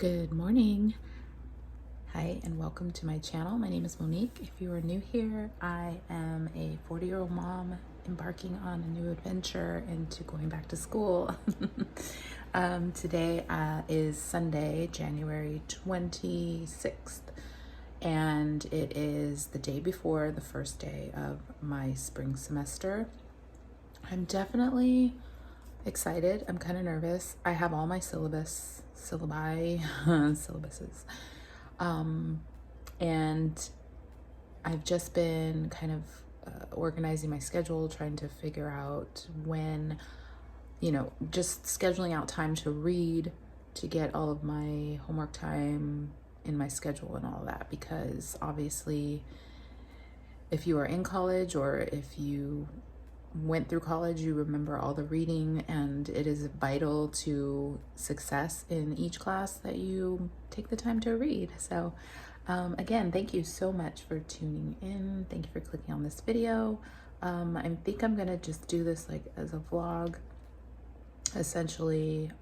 Good morning. Hi, and welcome to my channel. My name is Monique. If you are new here, I am a 40-year-old mom embarking on a new adventure into going back to school. Today is Sunday, January 26th, and it is the day before the first day of my spring semester. I'm definitely excited. I'm kind of nervous. I have all my syllabuses. And I've just been kind of organizing my schedule, trying to figure out when, just scheduling out time to read, to get all of my homework time in my schedule and all of that, because obviously if you are in college or if you went through college, you remember all the reading, and it is vital to success in each class that you take the time to read. So again, thank you so much for tuning in. Thank you for clicking on this video. I think I'm gonna just do this like as a vlog, essentially,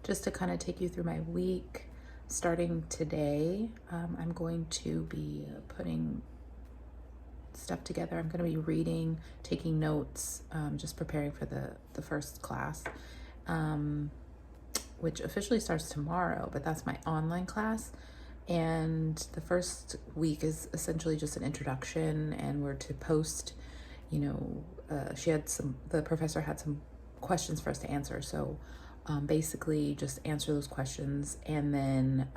just to kind of take you through my week. Starting today, I'm going to be putting stuff together. I'm going to be reading, taking notes, just preparing for the first class, which officially starts tomorrow, but that's my online class. And the first week is essentially just an introduction, and we're to post, the professor had some questions for us to answer. So basically just answer those questions, and then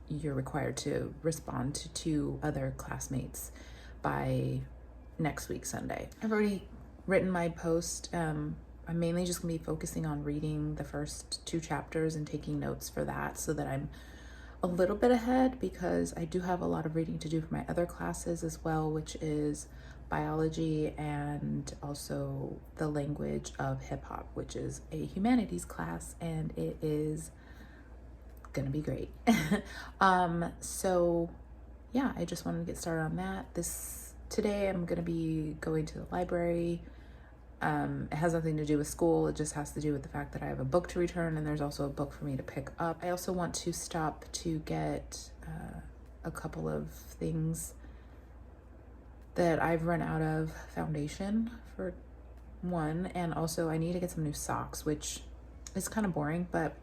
you're required to respond to 2 other classmates by next week, Sunday. I've already written my post. I'm mainly just gonna be focusing on reading the first 2 chapters and taking notes for that, so that I'm a little bit ahead, because I do have a lot of reading to do for my other classes as well, which is biology and also the language of hip hop, which is a humanities class, and it is gonna be great. So yeah, I just wanted to get started on that. Today I'm gonna be going to the library. It has nothing to do with school. It just has to do with the fact that I have a book to return, and there's also a book for me to pick up. I also want to stop to get a couple of things that I've run out of foundation for one, and also I need to get some new socks, which is kind of boring, but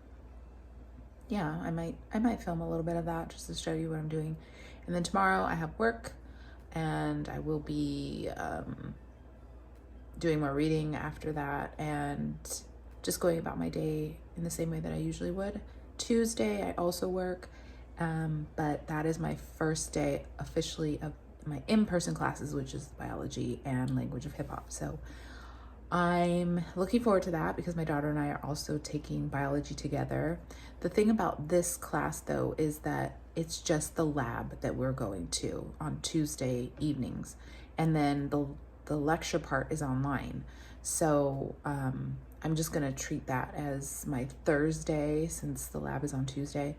yeah, I might film a little bit of that just to show you what I'm doing. And then tomorrow I have work, and I will be doing more reading after that, and just going about my day in the same way that I usually would. Tuesday I also work, but that is my first day officially of my in-person classes, which is biology and language of hip hop. So I'm looking forward to that, because my daughter and I are also taking biology together. The thing about this class though is that it's just the lab that we're going to on Tuesday evenings, and then the lecture part is online. So I'm just gonna treat that as my Thursday, since the lab is on Tuesday,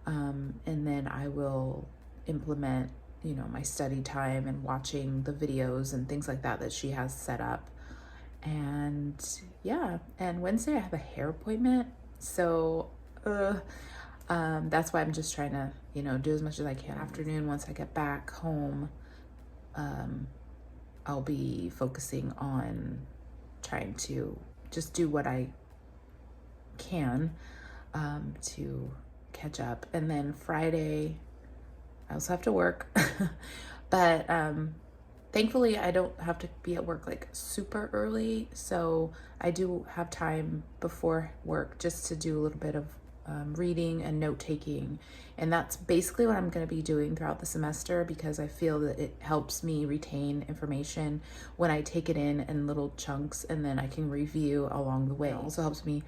and then I will implement my study time and watching the videos and things like that she has set up. And yeah, and Wednesday I have a hair appointment, so that's why I'm just trying to do as much as I can. Afternoon, once I get back home, I'll be focusing on trying to just do what I can to catch up. And then Friday I also have to work but thankfully I don't have to be at work like super early, so I do have time before work just to do a little bit of reading and note-taking. And that's basically what I'm going to be doing throughout the semester, because I feel that it helps me retain information when I take it in little chunks, and then I can review along the way. It also helps me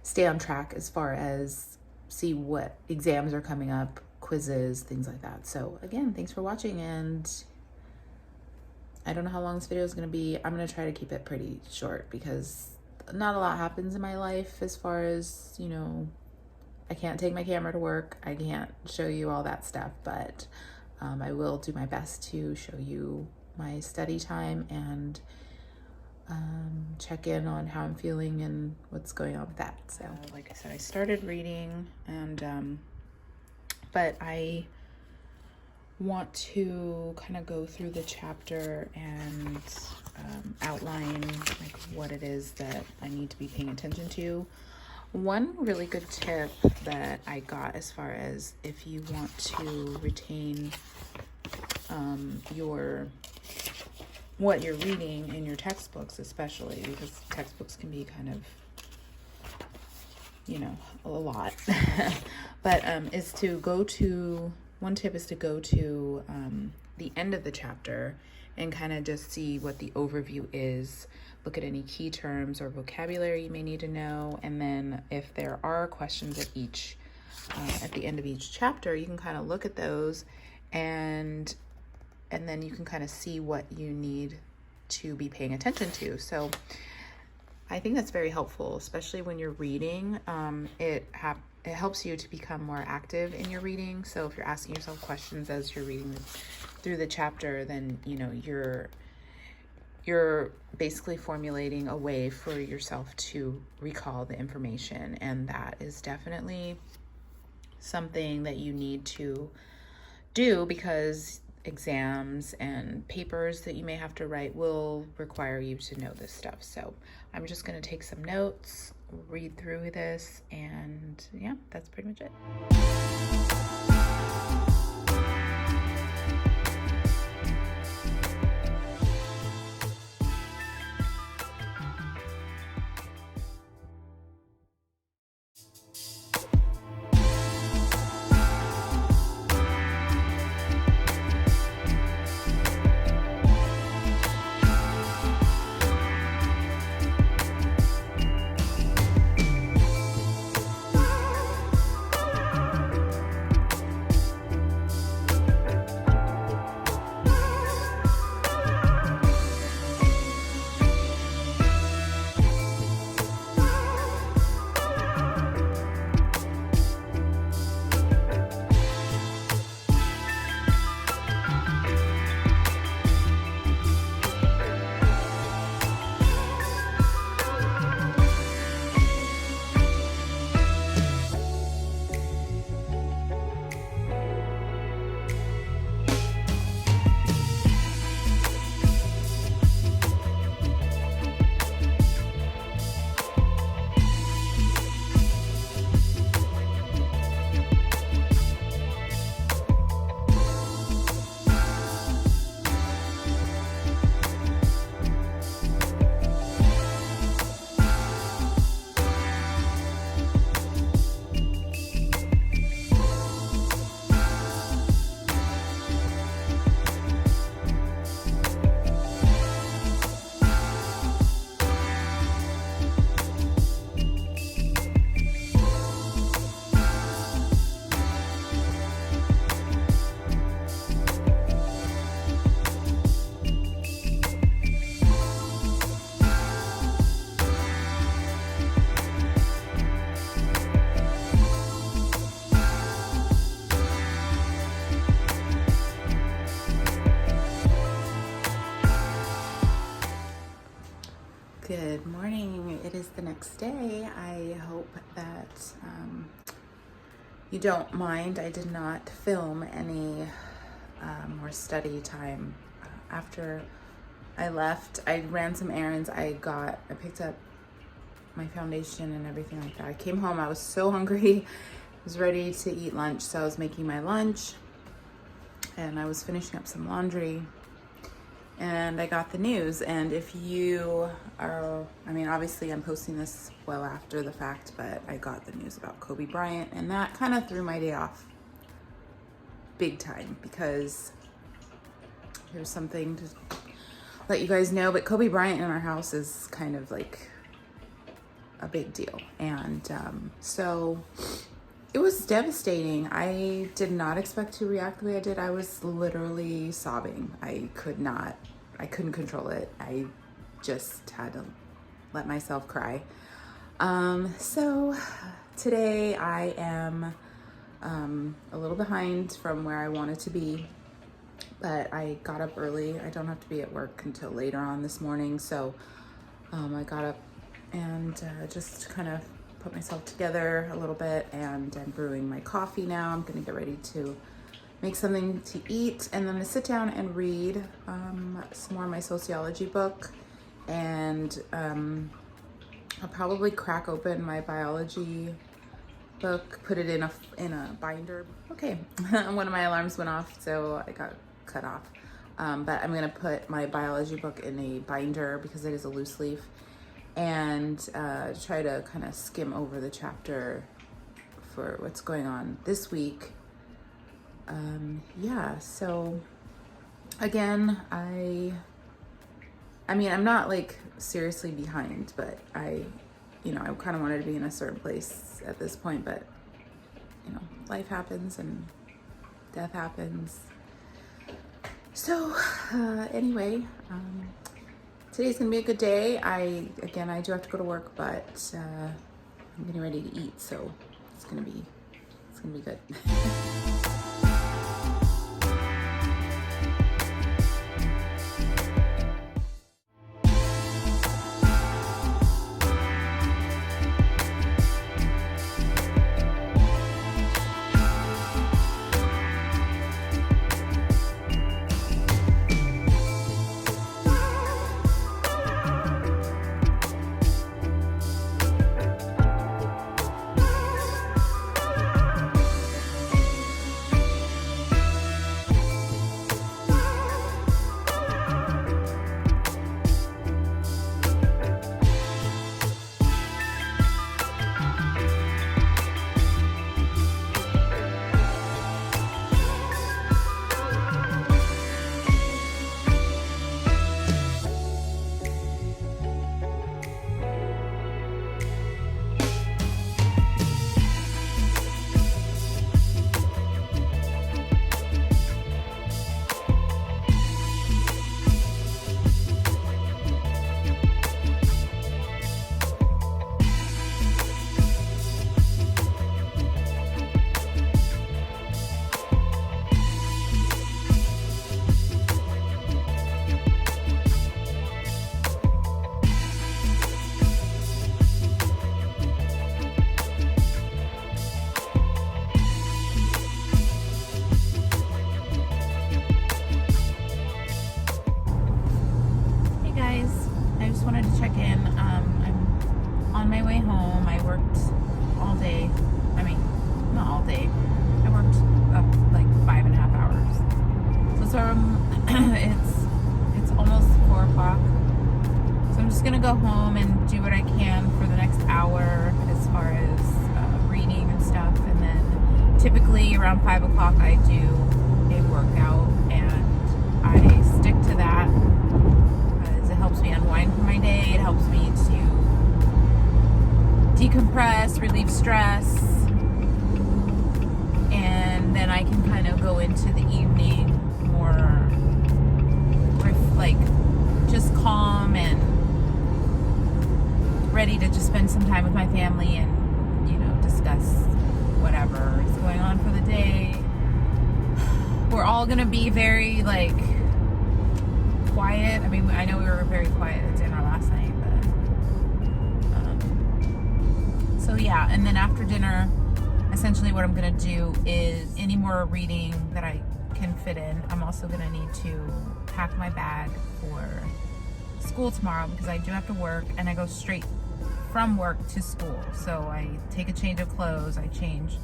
stay on track as far as see what exams are coming up, quizzes, things like that. So again, thanks for watching, and I don't know how long this video is going to be. I'm going to try to keep it pretty short, because not a lot happens in my life as far as, I can't take my camera to work. I can't show you all that stuff, but I will do my best to show you my study time and check in on how I'm feeling and what's going on with that. So like I said, I started reading, and but I want to kind of go through the chapter and outline like what it is that I need to be paying attention to. One really good tip that I got, as far as if you want to retain what you're reading in your textbooks, especially because textbooks can be kind of, a lot. But one tip is to go to the end of the chapter and kind of just see what the overview is. Look at any key terms or vocabulary you may need to know. And then if there are questions at the end of each chapter, you can kind of look at those, and then you can kind of see what you need to be paying attention to. So I think that's very helpful, especially when you're reading. It helps you to become more active in your reading. So if you're asking yourself questions as you're reading through the chapter, then you're basically formulating a way for yourself to recall the information, and that is definitely something that you need to do, because exams and papers that you may have to write will require you to know this stuff. So I'm just going to take some notes, read through this, and yeah, that's pretty much it. Good morning. It is the next day. I hope that you don't mind. I did not film any more study time. After I left, I ran some errands. I picked up my foundation and everything like that. I came home. I was so hungry. I was ready to eat lunch, so I was making my lunch and I was finishing up some laundry. And I got the news, and if you are, obviously I'm posting this well after the fact, but I got the news about Kobe Bryant, and that kind of threw my day off big time, because here's something to let you guys know, but Kobe Bryant in our house is kind of like a big deal. And so it was devastating. I did not expect to react the way I did. I was literally sobbing. I couldn't control it. I just had to let myself cry. So today I am a little behind from where I wanted to be, but I got up early. I don't have to be at work until later on this morning. So I got up and just kind of put myself together a little bit, and I'm brewing my coffee now. I'm gonna get ready to make something to eat, and then I sit down and read some more of my sociology book, and I'll probably crack open my biology book, put it in a binder. Okay, one of my alarms went off, so I got cut off. But I'm gonna put my biology book in a binder because it is a loose leaf, and try to kind of skim over the chapter for what's going on this week. Yeah, so again, I mean, I'm not like seriously behind, but I kind of wanted to be in a certain place at this point, but life happens and death happens. So anyway, today's gonna be a good day. I do have to go to work, but I'm getting ready to eat, so it's gonna be good. It's almost 4 o'clock, so I'm just gonna go home and do what I can for the next hour as far as reading and stuff, and then typically around 5 o'clock I do a workout, and I stick to that because it helps me unwind from my day. It helps me to decompress, relieve stress, and then I can kind of go into the evening more like just calm and ready to just spend some time with my family and discuss whatever is going on for the day. We're all gonna be very like quiet. I mean, I know we were very quiet at dinner last night, but so yeah. And then after dinner, essentially what I'm gonna do is any more reading that I can fit in. I'm also gonna need to pack my bag for school tomorrow because I do have to work, and I go straight from work to school. So I take a change of clothes, I change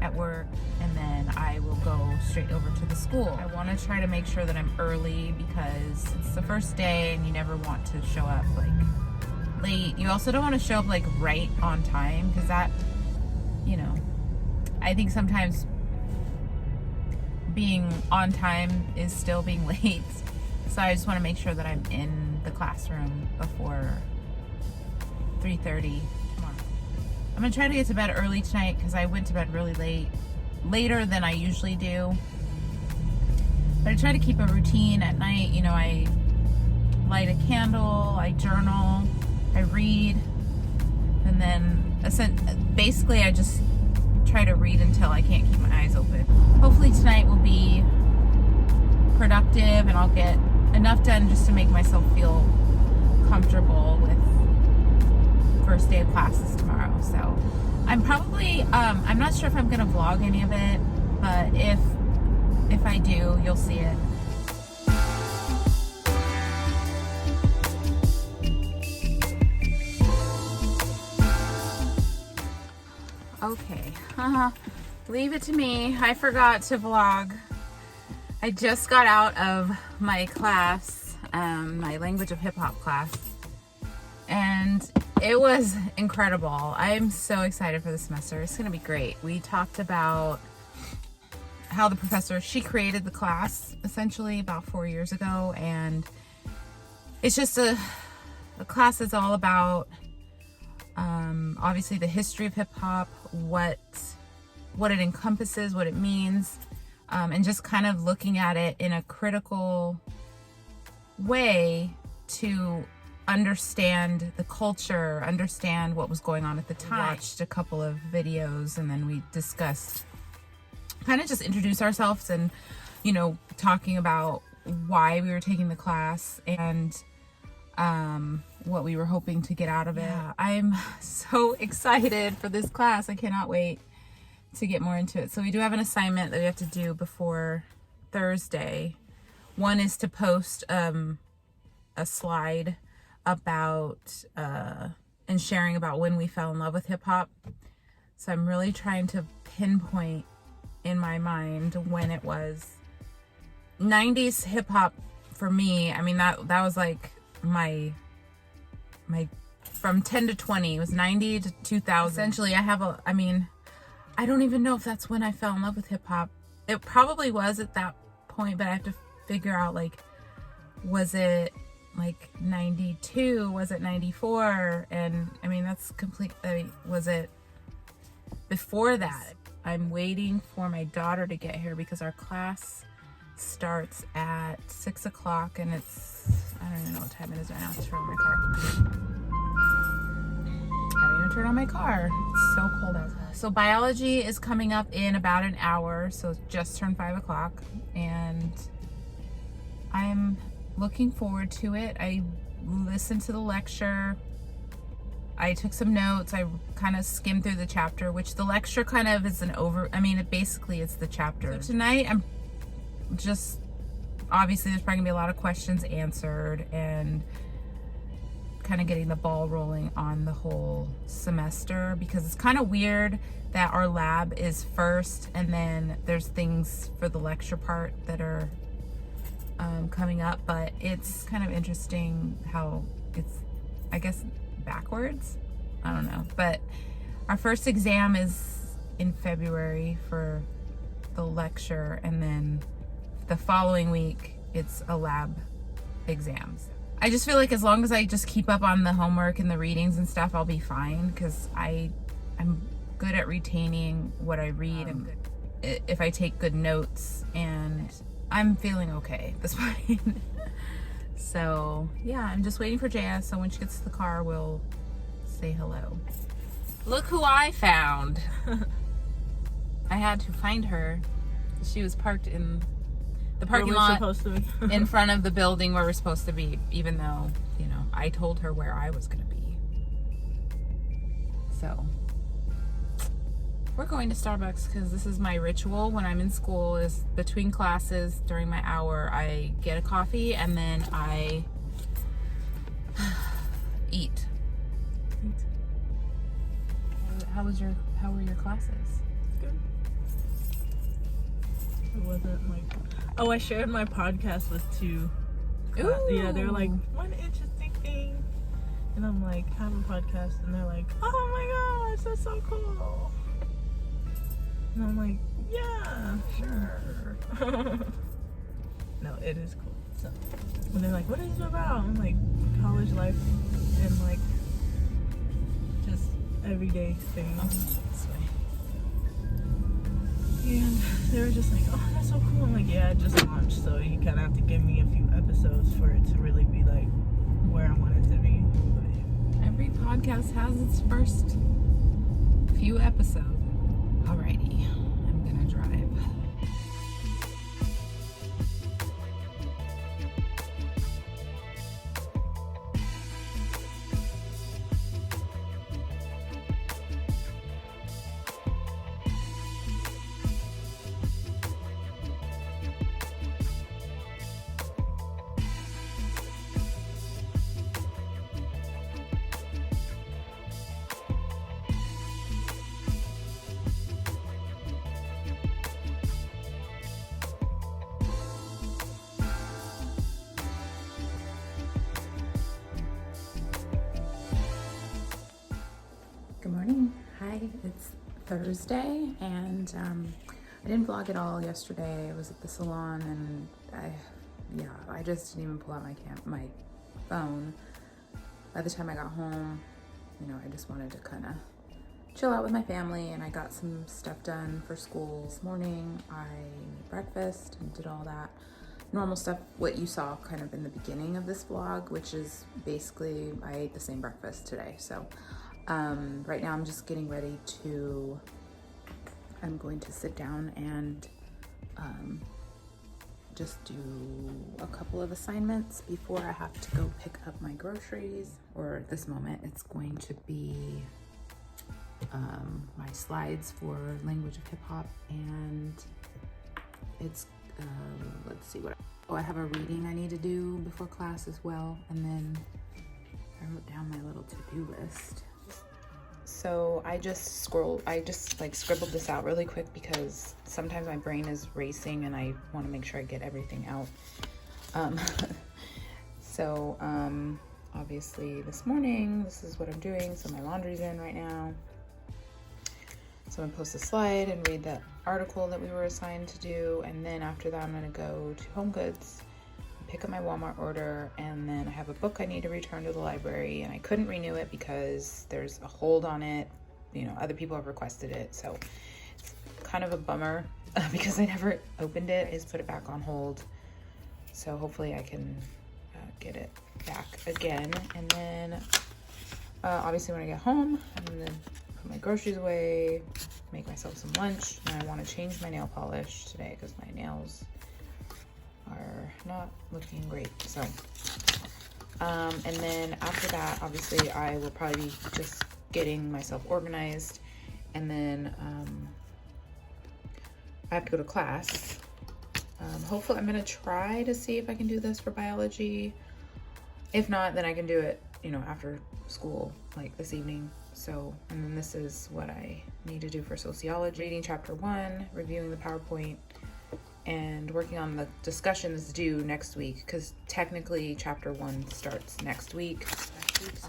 at work, and then I will go straight over to the school. I want to try to make sure that I'm early because it's the first day and you never want to show up like late. You also don't want to show up like right on time because that, I think sometimes being on time is still being late. So I just want to make sure that I'm in the classroom before 3:30 tomorrow. I'm gonna try to get to bed early tonight because I went to bed really late, later than I usually do. But I try to keep a routine at night. I light a candle, I journal, I read, and then basically I just try to read until I can't keep my eyes open. Hopefully tonight will be productive and I'll get enough done just to make myself feel comfortable with first day of classes tomorrow. So I'm probably, I'm not sure if I'm going to vlog any of it, but if I do, you'll see it. Okay, leave it to me. I forgot to vlog. I just got out of my class, my language of hip hop class, and it was incredible. I'm so excited for the semester. It's gonna be great. We talked about how the professor, she created the class essentially about 4 years ago, and it's just a class that's all about obviously the history of hip hop, what it encompasses, what it means, and just kind of looking at it in a critical way to understand the culture, understand what was going on at the time. We watched a couple of videos, and then we discussed, kind of just introduce ourselves and, you know, talking about why we were taking the class and what we were hoping to get out of it. Yeah, I'm so excited for this class. I cannot wait to get more into it. So we do have an assignment that we have to do before Thursday. One is to post a slide about and sharing about when we fell in love with hip hop. So I'm really trying to pinpoint in my mind when it was. 90s hip hop for me, I mean, that was like my from 10 to 20, it was 90 to 2000. Essentially, I don't even know if that's when I fell in love with hip hop. It probably was at that point, but I have to figure out, like, was it like 92? Was it 94? And I mean, that's complete. Was it before that? I'm waiting for my daughter to get here because our class starts at 6 o'clock, and I don't even know what time it is right now. Let's turn on my car. I haven't even turned on my car. It's so cold outside. So biology is coming up in about an hour, so it's just turned 5 o'clock, and I'm looking forward to it. I listened to the lecture. I took some notes. I kind of skimmed through the chapter, which the lecture kind of is basically it's the chapter. So tonight I'm just, obviously there's probably gonna be a lot of questions answered and kind of getting the ball rolling on the whole semester, because it's kind of weird that our lab is first and then there's things for the lecture part that are coming up, but it's kind of interesting how it's, I guess, backwards. I don't know, but our first exam is in February for the lecture, and then the following week it's a lab exams. I just feel like as long as I just keep up on the homework and the readings and stuff, I'll be fine, because I'm good at retaining what I read, and if I take good notes, and I'm feeling okay at this point. So yeah, I'm just waiting for Jaya, so when she gets to the car, we'll say hello. Look who I found. I had to find her. She was parked in the parking lot in front of the building where we're supposed to be, even though, you know, I told her where I was going to be. So we're going to Starbucks because this is my ritual when I'm in school, is between classes during my hour, I get a coffee and then I eat. How were your classes? Good. It wasn't like, oh, I shared my podcast with two. Yeah, they're like, one interesting thing. And I'm like, have a podcast. And they're like, oh my gosh, that's so cool. And I'm like, yeah, sure. No, it is cool. So, and they're like, what is it about? I'm like, college life and like just everyday things. And they were just like, oh, that's so cool. I'm like, yeah, it just launched, so you kind of have to give me a few episodes for it to really be like where I want it to be. But, yeah. Every podcast has its first few episodes. Alrighty, I'm gonna drive. It's Thursday, and I didn't vlog at all yesterday. I was at the salon, and I just didn't even pull out my phone. By the time I got home, I just wanted to kind of chill out with my family, and I got some stuff done for school. This morning I made breakfast and did all that normal stuff, what you saw kind of in the beginning of this vlog, which is basically I ate the same breakfast today. So right now I'm just getting ready to, I'm going to sit down and just do a couple of assignments before I have to go pick up my groceries. Or at this moment it's going to be my slides for language of hip hop, and it's let's see what I have a reading I need to do before class as well, and then I wrote down my little to-do list. So I just scribbled this out really quick because sometimes my brain is racing and I want to make sure I get everything out. Obviously this morning, this is what I'm doing. So my laundry's in right now. So I'm gonna post a slide and read the article that we were assigned to do. And then after that, I'm gonna go to Home Goods, pick up my Walmart order, and then I have a book I need to return to the library, and I couldn't renew it because there's a hold on it. Other people have requested it. So it's kind of a bummer because I never opened it. I just put it back on hold. So hopefully I can get it back again. And then obviously when I get home, I'm gonna put my groceries away, make myself some lunch, and I want to change my nail polish today because my nails are not looking great. So and then after that, obviously I will probably be just getting myself organized, and then I have to go to class. Hopefully I'm gonna try to see if I can do this for biology. If not, then I can do it after school, like this evening. So, and then this is what I need to do for sociology: reading chapter 1, reviewing the PowerPoint, and working on the discussions due next week, because technically chapter 1 starts next week.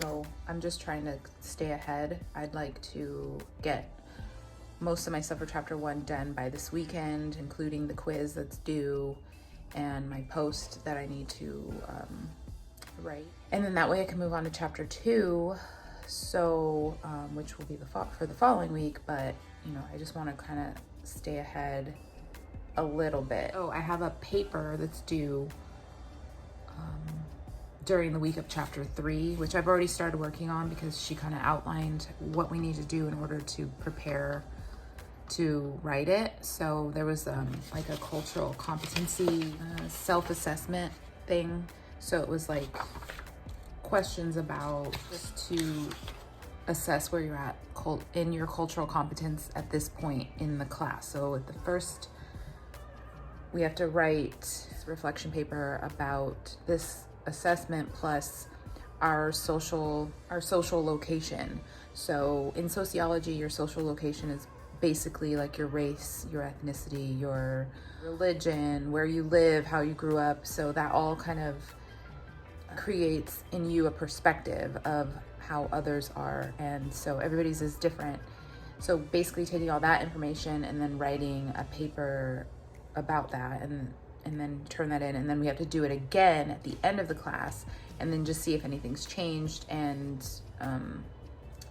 So I'm just trying to stay ahead. I'd like to get most of my stuff for chapter 1 done by this weekend, including the quiz that's due and my post that I need to write. And then that way I can move on to chapter 2. So, which will be for the following week, but I just want to kind of stay ahead a little bit. Oh, I have a paper that's due during the week of chapter 3, which I've already started working on because she kind of outlined what we need to do in order to prepare to write it. So there was like a cultural competency self-assessment thing. So it was like questions about just to assess where you're at in your cultural competence at this point in the class. So at the first, we have to write a reflection paper about this assessment plus our social location. So in sociology, your social location is basically like your race, your ethnicity, your religion, where you live, how you grew up. So that all kind of creates in you a perspective of how others are, and so everybody's is different. So basically taking all that information and then writing a paper about that, and then turn that in, and then we have to do it again at the end of the class, and then just see if anything's changed. And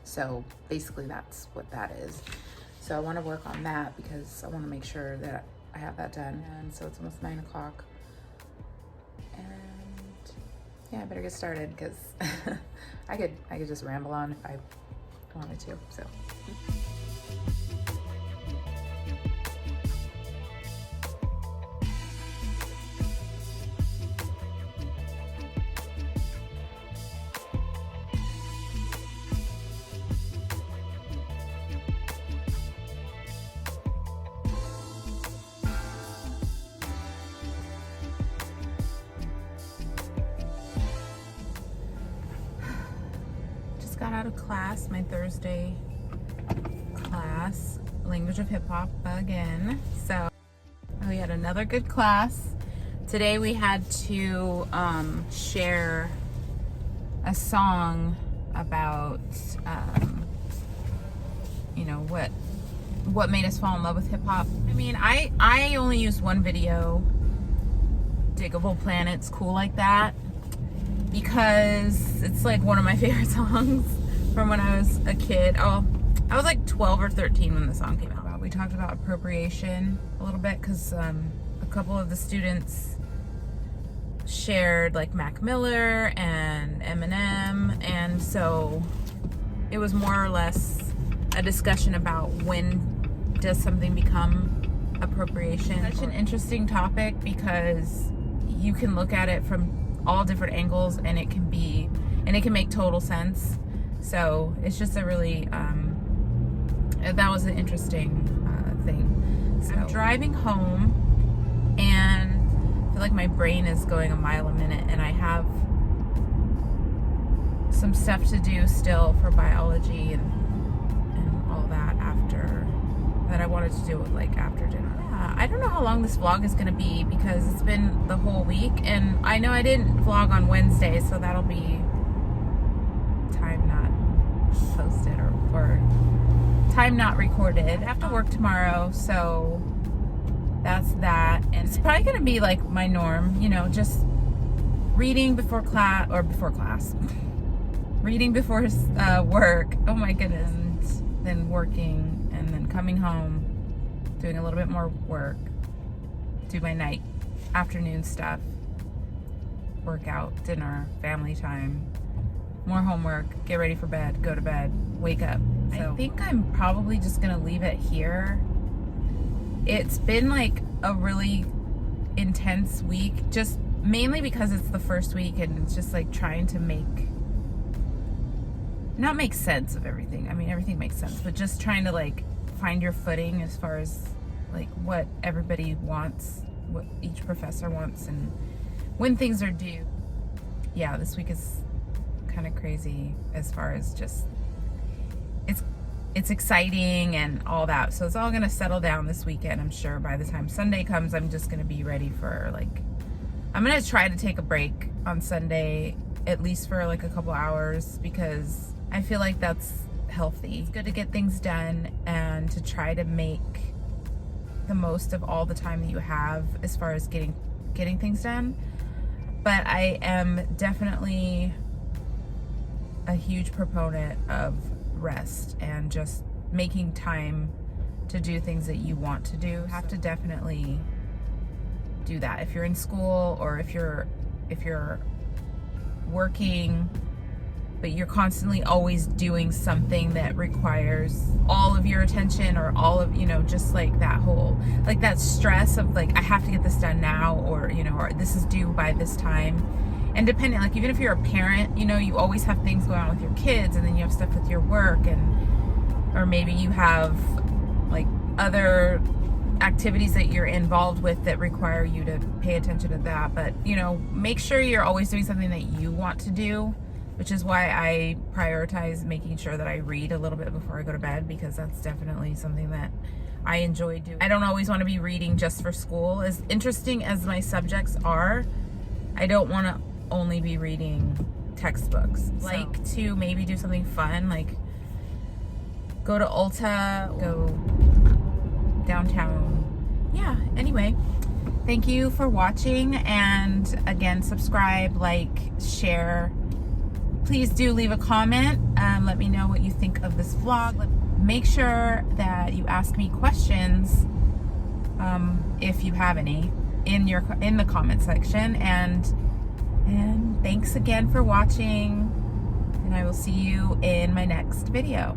so basically that's what that is. So I want to work on that because I want to make sure that I have that done. And so it's almost 9 o'clock. Yeah, I better get started because I could just ramble on if I wanted to. So. Got out of class, my Thursday class, language of hip hop again. So we had another good class. Today we had to share a song about you know, what made us fall in love with hip hop. I mean, I only used one video, Diggable Planets, Cool Like That, because it's like one of my favorite songs from when I was a kid. Oh, I was like 12 or 13 when the song came out. We talked about appropriation a little bit because a couple of the students shared like Mac Miller and Eminem, and so it was more or less a discussion about when does something become appropriation. Such an interesting topic because you can look at it from all different angles, and it can make total sense. So it's just a really that was an interesting thing. So I'm driving home, and I feel like my brain is going a mile a minute, and I have some stuff to do still for biology and all that after that I wanted to do it like after dinner. Yeah, I don't know how long this vlog is gonna be because it's been the whole week, and I know I didn't vlog on Wednesday, so that'll be time not posted or time not recorded. I have to work tomorrow, so that's that. And it's probably gonna be like my norm, you know, just reading before class, reading before work, oh my goodness, and then working, and then coming home, doing a little bit more work, do my afternoon stuff, workout, dinner, family time, more homework, get ready for bed, go to bed, wake up. So I think I'm probably just gonna leave it here. It's been like a really intense week, just mainly because it's the first week, and it's just like trying to not make sense of everything. I mean, everything makes sense, but just trying to like find your footing as far as like what everybody wants, what each professor wants, and when things are due. Yeah, this week is kind of crazy as far as just it's exciting and all that. So it's all gonna settle down this weekend. I'm sure by the time Sunday comes, I'm just gonna be ready for like, I'm gonna try to take a break on Sunday, at least for like a couple hours, because I feel like that's healthy. It's good to get things done and to try to make the most of all the time that you have as far as getting things done. But I am definitely a huge proponent of rest and just making time to do things that you want to do. You have to definitely do that if you're in school, or if you're working, but you're constantly always doing something that requires all of your attention, or all of, you know, just like that whole, like that stress of like, I have to get this done now, or, you know, or this is due by this time. And depending, like even if you're a parent, you know, you always have things going on with your kids, and then you have stuff with your work, or maybe you have like other activities that you're involved with that require you to pay attention to that. But, you know, make sure you're always doing something that you want to do, which is why I prioritize making sure that I read a little bit before I go to bed, because that's definitely something that I enjoy doing. I don't always want to be reading just for school. As interesting as my subjects are, I don't want to only be reading textbooks. Like to maybe do something fun, like go to Ulta, go downtown. Yeah, anyway, thank you for watching, and again, subscribe, like, share. Please do leave a comment. Let me know what you think of this vlog. Make sure that you ask me questions, if you have any, in the comment section. And thanks again for watching, and I will see you in my next video.